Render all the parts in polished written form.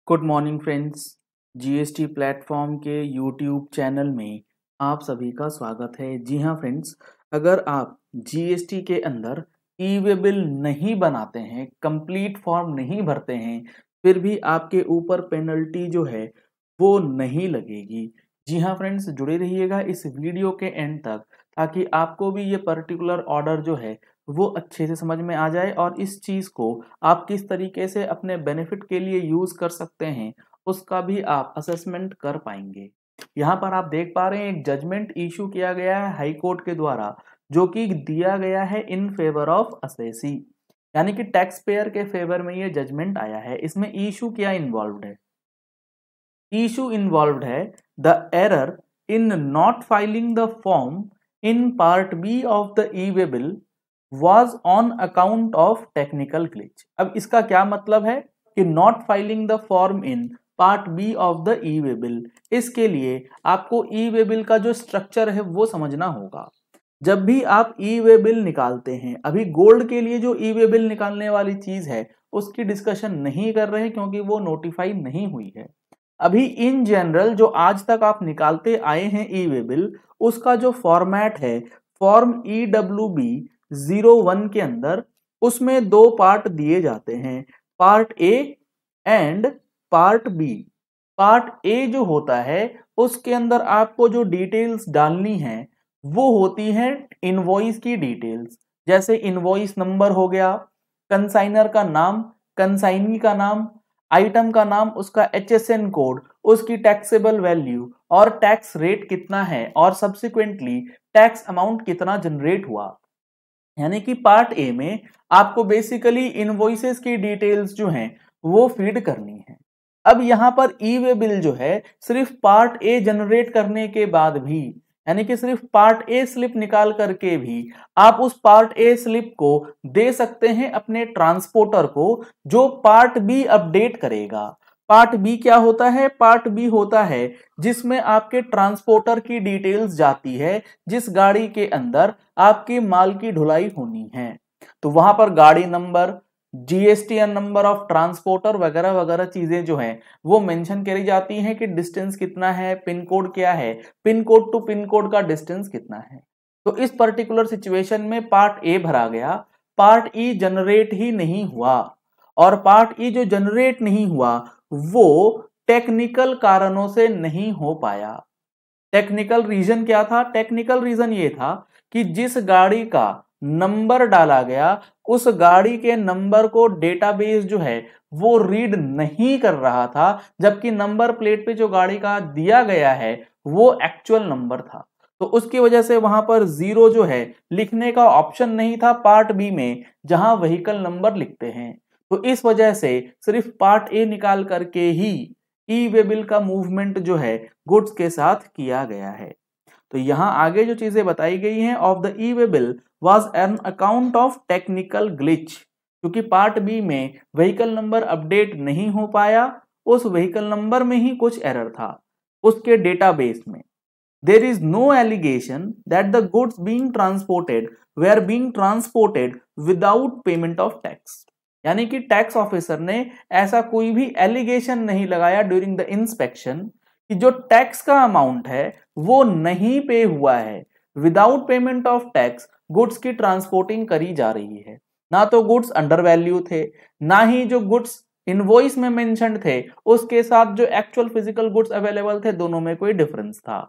Good morning friends. GST platform के YouTube channel में आप सभी का स्वागत है। जी हाँ फ्रेंड्स, अगर आप जीएसटी के अंदर ई वे बिल नहीं बनाते हैं, कंप्लीट फॉर्म नहीं भरते हैं, फिर भी आपके ऊपर पेनल्टी जो है वो नहीं लगेगी। जी हाँ फ्रेंड्स, जुड़े रहिएगा इस वीडियो के एंड तक ताकि आपको भी ये पर्टिकुलर ऑर्डर जो है वो अच्छे से समझ में आ जाए और इस चीज़ को आप किस तरीके से अपने बेनिफिट के लिए यूज़ कर सकते हैं उसका भी आप असेसमेंट कर पाएंगे। यहाँ पर आप देख पा रहे हैं एक जजमेंट इशू किया गया है हाई कोर्ट के द्वारा, जो कि दिया गया है इन फेवर ऑफ असेसी, यानी कि टैक्स पेयर के फेवर में ये जजमेंट आया है। इसमें इशू क्या इन्वॉल्व है? इशू इन्वॉल्व है the error in not filing the form in part B of the e way bill was on account of technical glitch। अब इसका क्या मतलब है कि not filing the form in part B of the e way bill. इसके लिए आपको ई way bill का जो स्ट्रक्चर है वो समझना होगा। जब भी आप ई वे बिल निकालते हैं, अभी गोल्ड के लिए जो ई वे बिल निकालने वाली चीज है उसकी डिस्कशन नहीं कर रहे हैं क्योंकि वो नोटिफाई नहीं हुई है। अभी इन जनरल जो आज तक आप निकालते आए हैं ई वे बिल, उसका जो फॉर्मेट है फॉर्म EWB 01 के अंदर, उसमें दो पार्ट दिए जाते हैं, part A and part B. Part A जो होता है उसके अंदर आपको जो डिटेल्स डालनी है वो होती है इनवॉइस की डिटेल्स, जैसे इनवॉइस नंबर हो गया, कंसाइनर का नाम, कंसाइनी का नाम, आइटम का नाम, उसका HSN कोड, उसकी टैक्सेबल वैल्यू और टैक्स रेट कितना है और सब्सिक्वेंटली टैक्स अमाउंट कितना जनरेट हुआ। यानी कि पार्ट ए में आपको बेसिकली इनवॉइसेस की डिटेल्स जो हैं वो फीड करनी है। अब यहाँ पर ई वे बिल जो है सिर्फ पार्ट ए जनरेट करने के बाद भी, यानी कि सिर्फ पार्ट ए स्लिप निकाल करके भी आप उस पार्ट ए स्लिप को दे सकते हैं अपने ट्रांसपोर्टर को, जो पार्ट बी अपडेट करेगा। पार्ट बी क्या होता है? पार्ट बी होता है जिसमें आपके ट्रांसपोर्टर की डिटेल्स जाती है, जिस गाड़ी के अंदर आपकी माल की ढुलाई होनी है। तो वहां पर गाड़ी number, GSTN number of transporter वगैरह वगैरह चीजें जो हैं वो मेंशन करी जाती हैं कि डिस्टेंस कितना है, पिन कोड क्या है, pin code to pin code का डिस्टेंस कितना है। तो इस पर्टिकुलर सिचुएशन में पार्ट ए भरा गया, पार्ट ई जनरेट ही नहीं हुआ, और पार्ट ई जो जनरेट नहीं हुआ वो टेक्निकल कारणों से नहीं हो पाया। टेक्निकल रीजन क्या था? टेक्निकल रीजन ये था कि जिस गाड़ी का नंबर डाला गया उस गाड़ी के नंबर को डेटाबेस जो है वो रीड नहीं कर रहा था, जबकि नंबर प्लेट पे जो गाड़ी का दिया गया है वो एक्चुअल नंबर था। तो उसकी वजह से वहां पर 0 जो है लिखने का ऑप्शन नहीं था पार्ट बी में, जहां व्हीकल नंबर लिखते हैं। तो इस वजह से सिर्फ पार्ट ए निकाल करके ही ई वे बिल का मूवमेंट जो है गुड्स के साथ किया गया है। तो यहाँ आगे जो चीजें बताई गई हैं, of the e way bill was an account of technical glitch, क्योंकि पार्ट बी में व्हीकल नंबर अपडेट नहीं हो पाया, उस व्हीकल नंबर में ही कुछ एरर था उसके डेटाबेस में। There is no allegation that the goods being transported were being transported without payment of tax. यानी कि टैक्स ऑफिसर ने ऐसा कोई भी एलिगेशन नहीं लगाया ड्यूरिंग द इंस्पेक्शन कि जो टैक्स का अमाउंट है वो नहीं पे हुआ है। Without payment of tax goods की ट्रांसपोर्टिंग करी जा रही है। ना तो गुड्स अंडर वैल्यू थे, ना ही जो गुड्स इनवॉइस में मेंशन्ड थे उसके साथ जो एक्चुअल फिजिकल गुड्स अवेलेबल थे दोनों में कोई डिफरेंस था।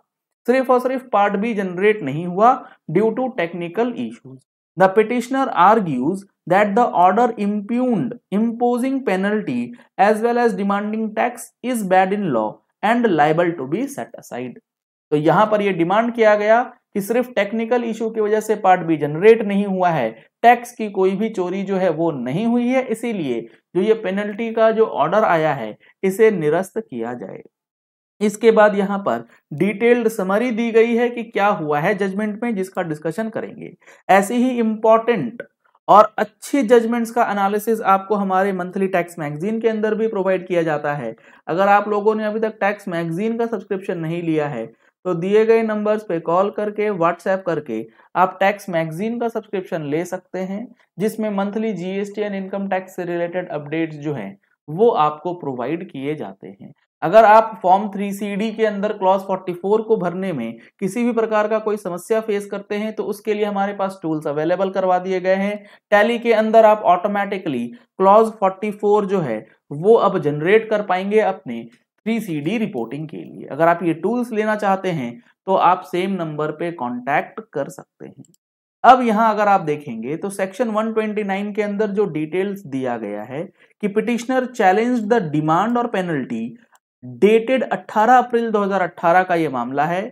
सिर्फ और सिर्फ पार्ट बी जनरेट नहीं हुआ due to technical issues. The petitioner argues that the order imposing penalty as well as demanding tax is bad in law and liable to be set aside। तो यहां पर यह डिमांड किया गया कि सिर्फ टेक्निकल इशू की वजह से पार्ट बी जनरेट नहीं हुआ है, टैक्स की कोई भी चोरी जो है वो नहीं हुई है, इसीलिए जो ये पेनल्टी का जो ऑर्डर आया है इसे निरस्त किया जाए। इसके बाद यहाँ पर डिटेल्ड समरी दी गई है कि क्या हुआ है जजमेंट में, जिसका डिस्कशन करेंगे। ऐसे ही इंपॉर्टेंट और अच्छी जजमेंट्स का एनालिसिस आपको हमारे मंथली टैक्स मैगजीन के अंदर भी प्रोवाइड किया जाता है। अगर आप लोगों ने अभी तक टैक्स मैगजीन का सब्सक्रिप्शन नहीं लिया है तो दिए गए नंबर्स पे कॉल करके, व्हाट्सएप करके आप टैक्स मैगजीन का सब्सक्रिप्शन ले सकते हैं, जिसमें monthly GST and income tax से रिलेटेड अपडेट्स जो हैं वो आपको प्रोवाइड किए जाते हैं। अगर आप फॉर्म 3CD के अंदर क्लॉज 44 को भरने में किसी भी प्रकार का कोई समस्या फेस करते हैं तो उसके लिए हमारे पास टूल्स अवेलेबल करवा दिए गए हैं। टैली के अंदर आप ऑटोमेटिकली क्लॉज 44 जो है वो अब जनरेट कर पाएंगे अपने 3CD रिपोर्टिंग के लिए। अगर आप ये टूल्स लेना चाहते हैं तो आप सेम नंबर पे कांटेक्ट कर सकते हैं। अब यहां अगर आप देखेंगे तो सेक्शन 129 के अंदर जो डिटेल्स दिया गया है कि पिटिशनर चैलेंज द डिमांड और पेनल्टी डेटेड 18 अप्रैल 2018 का ये मामला है,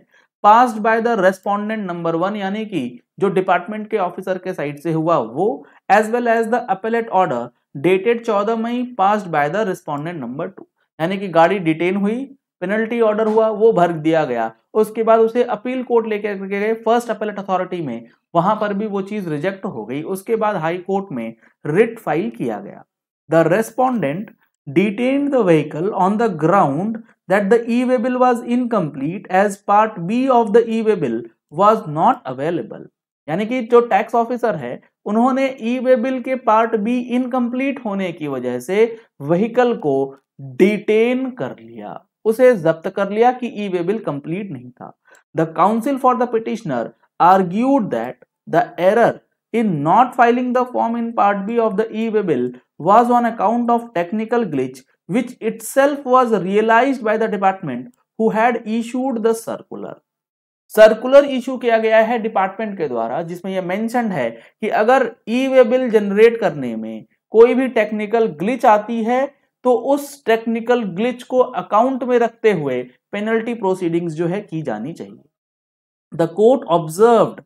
passed by the respondent number 1 यानी कि जो डिपार्टमेंट के ऑफिसर के साइड से हुआ वो, as well as the appellate order dated 14 May passed by the respondent number 2, यानी कि गाड़ी डिटेन हुई, पेनल्टी ऑर्डर हुआ, वो भर दिया गया, उसके बाद उसे अपील कोर्ट लेकर गए फर्स्ट अपीलेट अथॉरिटी में, वहां पर भी वो चीज रिजेक्ट हो गई। उसके बाद हाई कोर्ट में रिट फाइल किया गया। The respondent detained the vehicle on the ground that the e-way bill was incomplete as part B of the e-way bill was not available, यानी कि जो टैक्स ऑफिसर है उन्होंने ई-वे बिल के part be incomplete होने की वजह से व्हीकल को डिटेन कर लिया, उसे जब्त कर लिया कि ई-वे बिल कंप्लीट नहीं था। The council for the petitioner argued that the error in not filing the form in part B of the e-way bill was on account of technical glitch which itself was realized by the department who had issued the circular। Circular issue किया गया है department के द्वारा जिसमें यह mentioned है कि अगर ई-वे बिल जनरेट करने में कोई भी टेक्निकल ग्लिच आती है तो उस टेक्निकल ग्लिच को अकाउंट में रखते हुए पेनल्टी प्रोसीडिंग्स जो है की जानी चाहिए। The court observed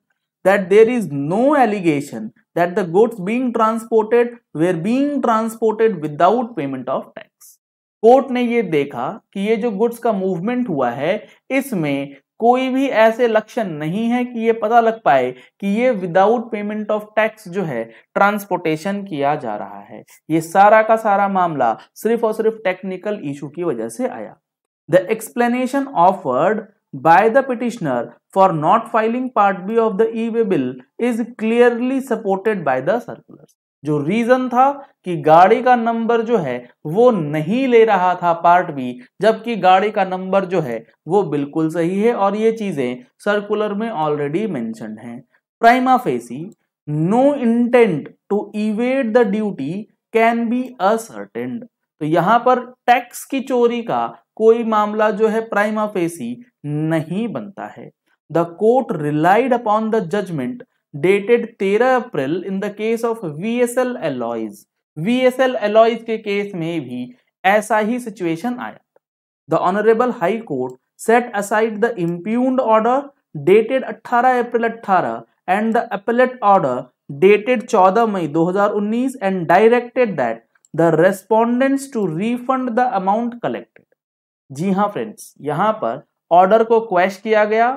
that there is no allegation that the goods being transported were being transported without payment of tax। Court ने ये देखा कि ये जो गुड्स का मूवमेंट हुआ है इसमें कोई भी ऐसे लक्षण नहीं है कि ये पता लग पाए कि ये विदाउट पेमेंट ऑफ टैक्स जो है ट्रांसपोर्टेशन किया जा रहा है। ये सारा का सारा मामला सिर्फ और सिर्फ टेक्निकल इशू की वजह से आया। The explanation offered by the petitioner for not filing part B of the e-way bill is clearly supported by the circulars। जो रीजन था कि गाड़ी का नंबर जो है वो नहीं ले रहा था पार्ट बी, जबकि गाड़ी का नंबर जो है वो बिल्कुल सही है और ये चीजें सर्कुलर में ऑलरेडी मेंशन्ड हैं। Prima facie no intent to evade the duty can be ascertained. तो यहां पर टैक्स की चोरी का कोई मामला जो है प्राइमा फेसी नहीं बनता है। The court relied upon the judgement dated 13 April in the case of VSL alloys. VSL alloys के केस में भी ऐसा ही सिचुएशन आया। The honourable high court set aside the impugned order dated 18 अप्रैल 18 and the appellate order dated 14 May 2019 and directed that the respondents to refund the amount collected. जी हाँ friends, यहां पर ऑर्डर को क्वैश किया गया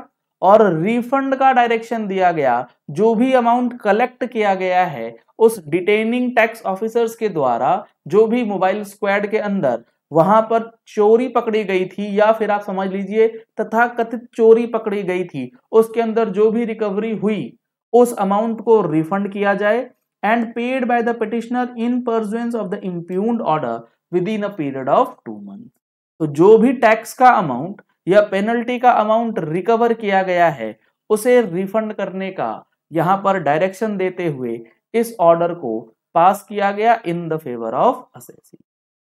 और रिफंड का डायरेक्शन दिया गया। जो भी अमाउंट कलेक्ट किया गया है उस डिटेनिंग टैक्स ऑफिसर्स के द्वारा, जो भी मोबाइल स्क्वाड के अंदर वहां पर चोरी पकड़ी गई थी या फिर आप समझ लीजिए तथाकथित चोरी पकड़ी गई थी, उसके अंदर जो भी रिकवरी हुई उस अमाउंट को रिफंड किया जाए and paid by the petitioner in pursuance of the impugned order within a period of 2 month. तो जो भी टैक्स का अमाउंट या पेनल्टी का अमाउंट रिकवर किया गया है उसे रिफंड करने का यहां पर डायरेक्शन देते हुए इस ऑर्डर को पास किया गया in the favour of assessee.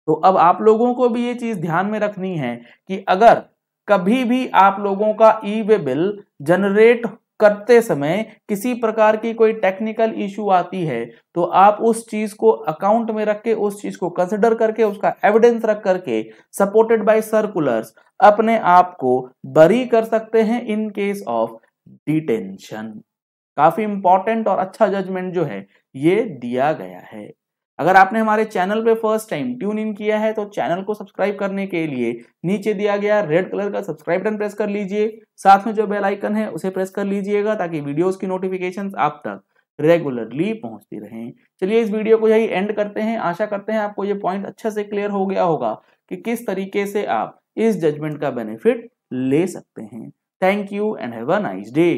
तो अब आप लोगों को भी ये चीज ध्यान में रखनी है कि अगर कभी भी आप लोगों का ई-वे बिल जनरेट करते समय किसी प्रकार की कोई टेक्निकल इशू आती है तो आप उस चीज को अकाउंट में रख के, उस चीज को कंसिडर करके, उसका एविडेंस रख करके सपोर्टेड बाय सर्कुलर्स अपने आप को बरी कर सकते हैं इन केस ऑफ डिटेंशन। काफी इंपॉर्टेंट और अच्छा जजमेंट जो है ये दिया गया है। अगर आपने हमारे चैनल पे फर्स्ट टाइम ट्यून इन किया है तो चैनल को सब्सक्राइब करने के लिए नीचे दिया गया रेड कलर का सब्सक्राइब बटन प्रेस कर लीजिए, साथ में जो बेल आइकन है उसे प्रेस कर लीजिएगा ताकि वीडियोस की नोटिफिकेशंस आप तक रेगुलरली पहुंचती रहें। चलिए इस वीडियो को यही एंड करते हैं। आशा करते हैं आपको ये पॉइंट अच्छे से क्लियर हो गया होगा कि किस तरीके से आप इस जजमेंट का बेनिफिट ले सकते हैं। Thank you and have a nice day.